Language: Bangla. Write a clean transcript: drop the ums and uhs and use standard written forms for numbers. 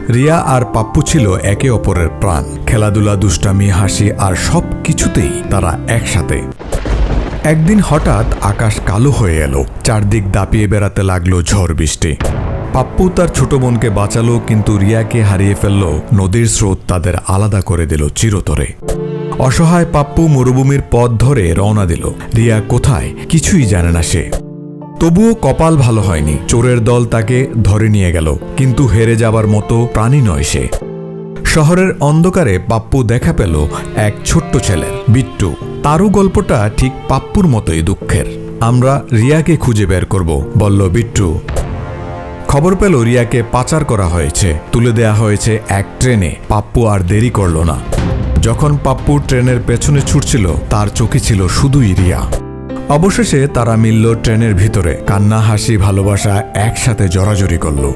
রিয়া আর পাপ্পু ছিল একে অপরের প্রাণ। খেলাধুলা, দুষ্টামি, হাসি আর সব কিছুতেই তারা একসাথে। একদিন হঠাৎ আকাশ কালো হয়ে এলো, চারদিক দাপিয়ে বেড়াতে লাগলো ঝড় বৃষ্টি। পাপ্পু তার ছোট বোনকে বাঁচালো, কিন্তু রিয়াকে হারিয়ে ফেলল নদীর স্রোত, তাদের আলাদা করে দিল চিরতরে। অসহায় পাপ্পু মরুভূমির পথ ধরে রওনা দিল। রিয়া কোথায় কিছুই জানে না সে। তবুও কপাল ভালো হয়নি, চোরের দল তাকে ধরে নিয়ে গেল, কিন্তু হেরে যাবার মতো প্রাণী নয় সে। শহরের অন্ধকারে পাপ্পু দেখা পেল এক ছোট্ট ছেলের, বিট্টু। তারও গল্পটা ঠিক পাপ্পুর মতোই দুঃখের। আমরা রিয়াকে খুঁজে বের করব, বলল বিট্টু। খবর পেল রিয়াকে পাচার করা হয়েছে, তুলে দেয়া হয়েছে এক ট্রেনে। পাপ্পু আর দেরি করল না। যখন পাপ্পু ট্রেনের পেছনে ছুটছিল, তার চোখে ছিল শুধুই রিয়া। অবশেষে তারা মিলল ট্রেনের ভিতরে। কান্না, হাসি, ভালোবাসা একসাথে জড়াজড়ি করল।